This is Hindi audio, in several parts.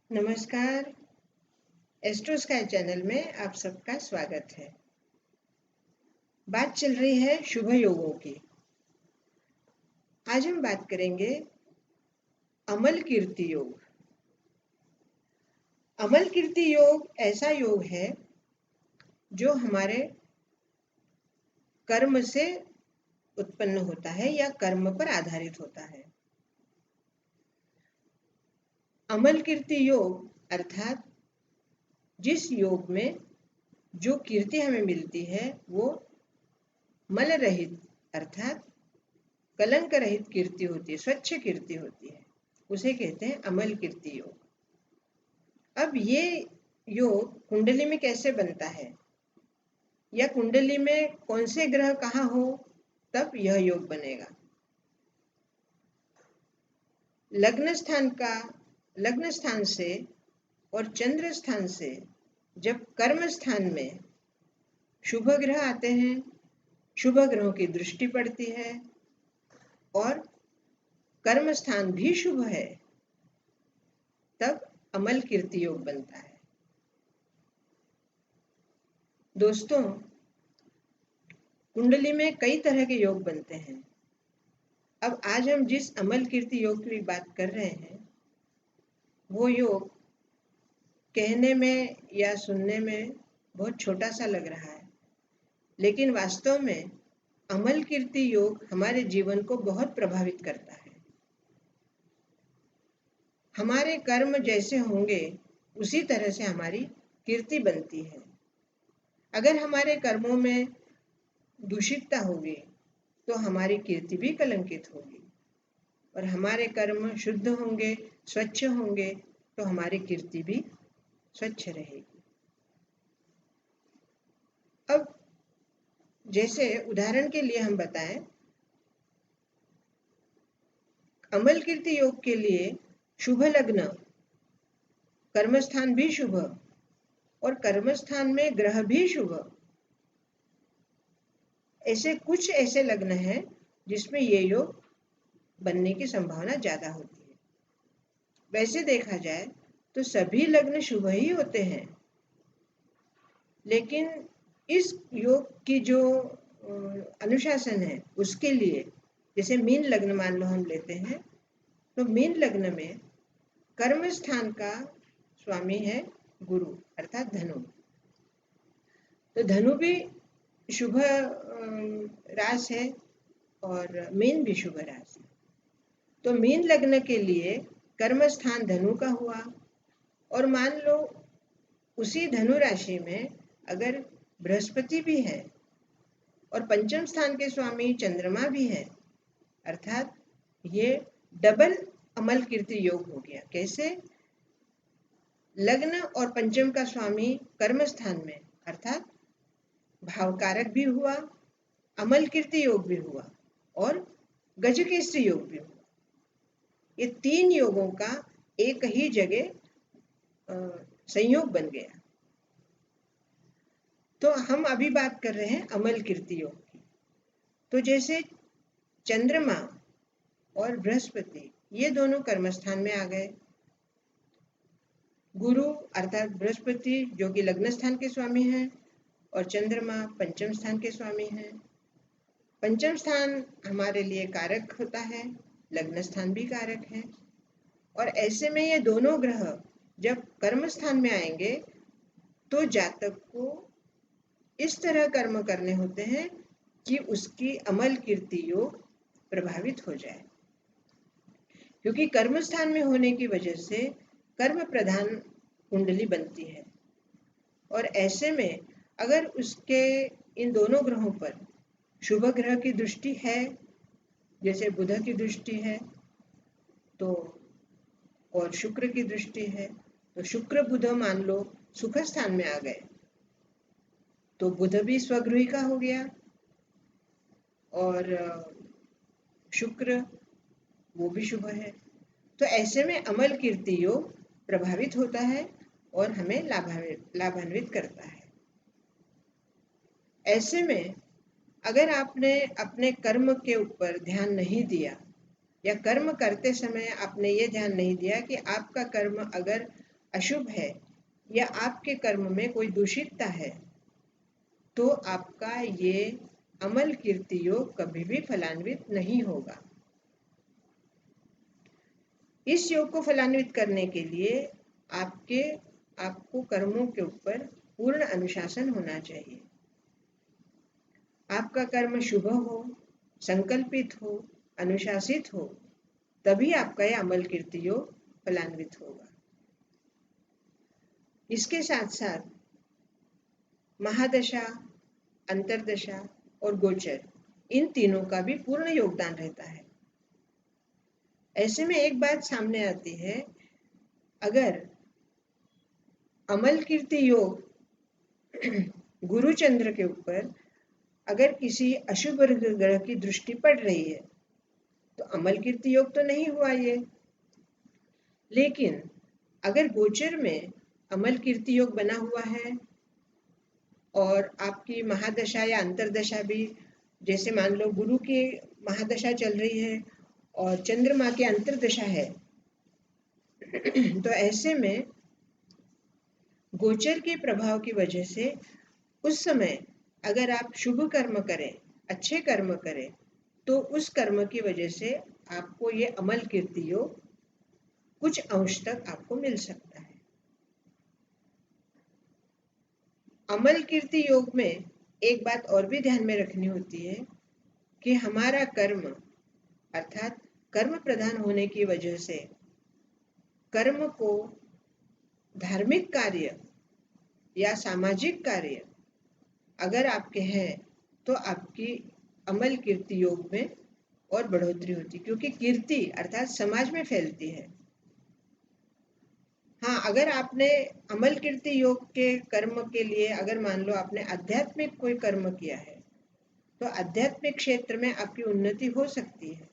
नमस्कार। एस्ट्रो स्काई चैनल में आप सबका स्वागत है। बात चल रही है शुभ योगों की। आज हम बात करेंगे अमल कीर्ति योग। अमल कीर्ति योग ऐसा योग है जो हमारे कर्म से उत्पन्न होता है या कर्म पर आधारित होता है। अमल कीर्ति योग अर्थात जिस योग में जो कीर्ति हमें मिलती है वो मल रहित अर्थात कलंक रहित कीर्ति होती है, स्वच्छ कीर्ति होती है, उसे कहते हैं अमल कीर्ति योग। अब ये योग कुंडली में कैसे बनता है या कुंडली में कौन से ग्रह कहाँ हो तब यह योग बनेगा। लग्न स्थान से और चंद्र स्थान से जब कर्म स्थान में शुभ ग्रह आते हैं, शुभ ग्रहों की दृष्टि पड़ती है और कर्म स्थान भी शुभ है, तब अमल कीर्ति योग बनता है। दोस्तों, कुंडली में कई तरह के योग बनते हैं। अब आज हम जिस अमल कीर्ति योग की बात कर रहे हैं वो योग कहने में या सुनने में बहुत छोटा सा लग रहा है, लेकिन वास्तव में अमल कीर्ति योग हमारे जीवन को बहुत प्रभावित करता है। हमारे कर्म जैसे होंगे उसी तरह से हमारी कीर्ति बनती है। अगर हमारे कर्मों में दूषितता होगी तो हमारी कीर्ति भी कलंकित होगी, और हमारे कर्म शुद्ध होंगे, स्वच्छ होंगे तो हमारी कीर्ति भी स्वच्छ रहेगी। अब जैसे उदाहरण के लिए हम बताएं, अमल कीर्ति योग के लिए शुभ लग्न, कर्मस्थान भी शुभ और कर्मस्थान में ग्रह भी शुभ, ऐसे कुछ ऐसे लग्न हैं जिसमें ये योग बनने की संभावना ज्यादा होती है। वैसे देखा जाए तो सभी लग्न शुभ ही होते हैं, लेकिन इस योग की जो अनुशासन है उसके लिए, जैसे मीन लग्न मान लो हम लेते हैं, तो मीन लग्न में कर्म स्थान का स्वामी है गुरु अर्थात धनु। तो धनु भी शुभ रास है और मीन भी शुभ रास है। तो मीन लग्न के लिए कर्म स्थान धनु का हुआ, और मान लो उसी धनु राशि में अगर बृहस्पति भी है और पंचम स्थान के स्वामी चंद्रमा भी है, अर्थात ये डबल अमल कीर्ति योग हो गया। कैसे? लग्न और पंचम का स्वामी कर्म स्थान में अर्थात भावकारक भी हुआ, अमल कीर्ति योग भी हुआ और गजकेसरी योग भी हुआ। ये तीन योगों का एक ही जगह संयोग बन गया। तो हम अभी बात कर रहे हैं अमल कीर्ति योग की। तो जैसे चंद्रमा और बृहस्पति ये दोनों कर्मस्थान में आ गए, गुरु अर्थात बृहस्पति जो कि लग्न स्थान के स्वामी हैं और चंद्रमा पंचम स्थान के स्वामी हैं। पंचम स्थान हमारे लिए कारक होता है, लग्न स्थान भी कारक है, और ऐसे में ये दोनों ग्रह जब कर्म स्थान में आएंगे तो जातक को इस तरह कर्म करने होते हैं कि उसकी अमल कीर्ति योग प्रभावित हो जाए, क्योंकि कर्म स्थान में होने की वजह से कर्म प्रधान कुंडली बनती है। और ऐसे में अगर उसके इन दोनों ग्रहों पर शुभ ग्रह की दृष्टि है, जैसे बुध की दृष्टि है तो और शुक्र की दृष्टि है, तो शुक्र बुध मान लो सुख स्थान में आ गए तो बुध भी स्वगृही का हो गया और शुक्र वो भी शुभ है। तो ऐसे में अमल कीर्ति योग प्रभावित होता है और हमें लाभान्वित करता है। ऐसे में अगर आपने अपने कर्म के ऊपर ध्यान नहीं दिया या कर्म करते समय आपने ये ध्यान नहीं दिया कि आपका कर्म अगर अशुभ है या आपके कर्म में कोई दूषितता है, तो आपका ये अमल कीर्ति योग कभी भी फलान्वित नहीं होगा। इस योग को फलान्वित करने के लिए आपको कर्मों के ऊपर पूर्ण अनुशासन होना चाहिए। आपका कर्म शुभ हो, संकल्पित हो, अनुशासित हो, तभी आपका यह अमल कीर्ति योग फलान्वित होगा। इसके साथ साथ महादशा, अंतर्दशा और गोचर, इन तीनों का भी पूर्ण योगदान रहता है। ऐसे में एक बात सामने आती है, अगर अमल कीर्ति योग गुरु चंद्र के ऊपर अगर किसी अशुभ ग्रह की दृष्टि पड़ रही है तो अमल कीर्ति योग तो नहीं हुआ ये। लेकिन अगर गोचर में अमल कीर्ति योग बना हुआ है और आपकी महादशा या अंतरदशा भी, जैसे मान लो गुरु की महादशा चल रही है और चंद्रमा की अंतरदशा है, तो ऐसे में गोचर के प्रभाव की वजह से उस समय अगर आप शुभ कर्म करें, अच्छे कर्म करें, तो उस कर्म की वजह से आपको ये अमल कीर्ति योग कुछ अंश तक आपको मिल सकता है। अमल कीर्ति योग में एक बात और भी ध्यान में रखनी होती है कि हमारा कर्म अर्थात कर्म प्रधान होने की वजह से कर्म को धार्मिक कार्य या सामाजिक कार्य अगर आपके हैं तो आपकी अमल कीर्ति योग में और बढ़ोतरी होती, क्योंकि कीर्ति अर्थात समाज में फैलती है। हाँ, अगर आपने अमल कीर्ति योग के कर्म के लिए अगर मान लो आपने आध्यात्मिक कोई कर्म किया है तो आध्यात्मिक क्षेत्र में आपकी उन्नति हो सकती है,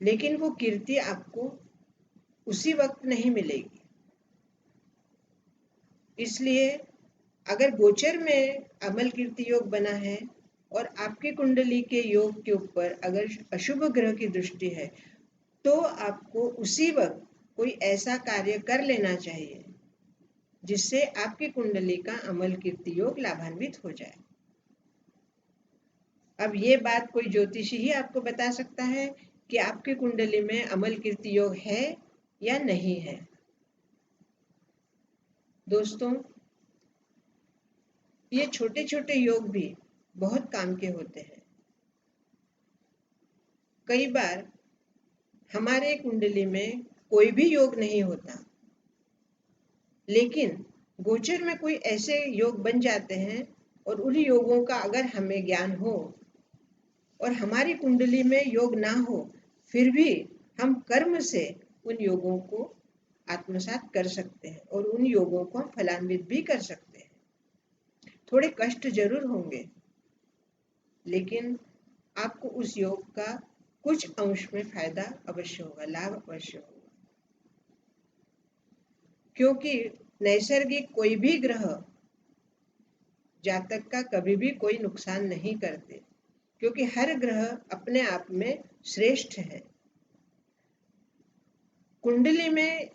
लेकिन वो कीर्ति आपको उसी वक्त नहीं मिलेगी। इसलिए अगर गोचर में अमल कीर्ति योग बना है और आपकी कुंडली के योग के ऊपर अगर अशुभ ग्रह की दृष्टि है तो आपको उसी वक्त कोई ऐसा कार्य कर लेना चाहिए जिससे आपकी कुंडली का अमल कीर्ति योग लाभान्वित हो जाए। अब ये बात कोई ज्योतिषी ही आपको बता सकता है कि आपकी कुंडली में अमल कीर्ति योग है या नहीं है। दोस्तों, ये छोटे छोटे योग भी बहुत काम के होते हैं। कई बार हमारे कुंडली में कोई भी योग नहीं होता, लेकिन गोचर में कोई ऐसे योग बन जाते हैं और उन योगों का अगर हमें ज्ञान हो और हमारी कुंडली में योग ना हो, फिर भी हम कर्म से उन योगों को आत्मसात कर सकते हैं और उन योगों को हम फलान्वित भी कर सकते हैं। थोड़े कष्ट जरूर होंगे, लेकिन आपको उस योग का कुछ अंश में फायदा अवश्य होगा, लाभ अवश्य होगा। क्योंकि नैसर्गिक कोई भी ग्रह जातक का कभी भी कोई नुकसान नहीं करते, क्योंकि हर ग्रह अपने आप में श्रेष्ठ है। कुंडली में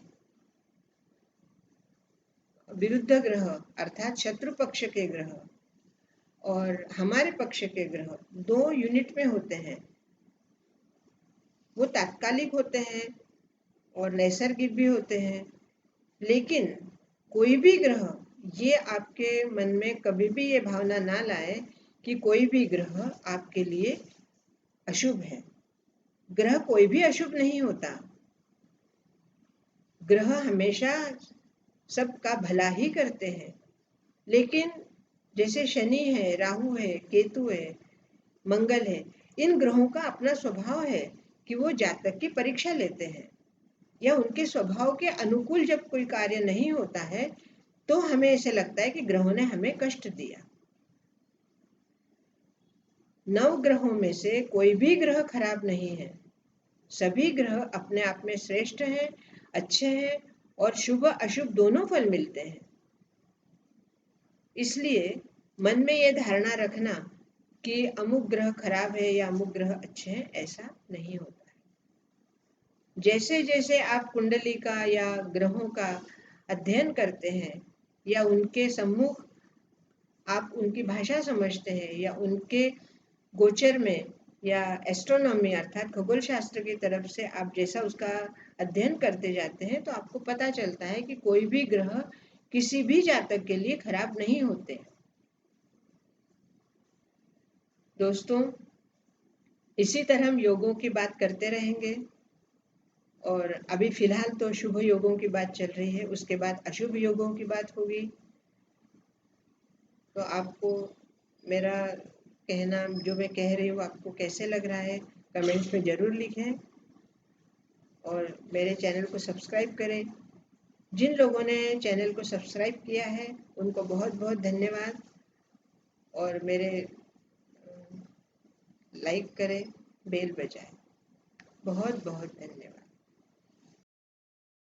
विरुद्ध ग्रह अर्थात शत्रु पक्ष के ग्रह और हमारे पक्ष के ग्रह दो यूनिट में होते हैं। वो तात्कालिक होते हैं और नैसर्गिक भी होते हैं, लेकिन कोई भी ग्रह ये आपके मन में कभी भी ये भावना ना लाए कि कोई भी ग्रह आपके लिए अशुभ है। ग्रह कोई भी अशुभ नहीं होता। ग्रह हमेशा सबका भला ही करते हैं, लेकिन जैसे शनि है, राहु है, केतु है, मंगल है, इन ग्रहों का अपना स्वभाव है कि वो जातक की परीक्षा लेते हैं या उनके स्वभाव के अनुकूल जब कोई कार्य नहीं होता है तो हमें ऐसे लगता है कि ग्रहों ने हमें कष्ट दिया। 9 ग्रहों में से कोई भी ग्रह खराब नहीं है। सभी ग्रह अपने आप में श्रेष्ठ हैं, अच्छे हैं और शुभ अशुभ दोनों फल मिलते हैं। इसलिए मन में ये धारणा रखना कि अमुक ग्रह खराब है या अमुक ग्रह अच्छे हैं, ऐसा नहीं होता है। जैसे जैसे आप कुंडली का या ग्रहों का अध्ययन करते हैं या उनके सम्मुख आप उनकी भाषा समझते हैं या उनके गोचर में या एस्ट्रोनॉमी अर्थात खगोल शास्त्र की तरफ से आप जैसा उसका अध्ययन करते जाते हैं तो आपको पता चलता है कि कोई भी ग्रह किसी भी जातक के लिए खराब नहीं होते। दोस्तों, इसी तरह हम योगों की बात करते रहेंगे और अभी फिलहाल तो शुभ योगों की बात चल रही है, उसके बाद अशुभ योगों की बात होगी। तो आपको मेरा कहना जो मैं कह रही हूँ आपको कैसे लग रहा है कमेंट्स में ज़रूर लिखें और मेरे चैनल को सब्सक्राइब करें। जिन लोगों ने चैनल को सब्सक्राइब किया है उनको बहुत बहुत धन्यवाद और मेरे लाइक करें, बेल बजाएं। बहुत बहुत धन्यवाद।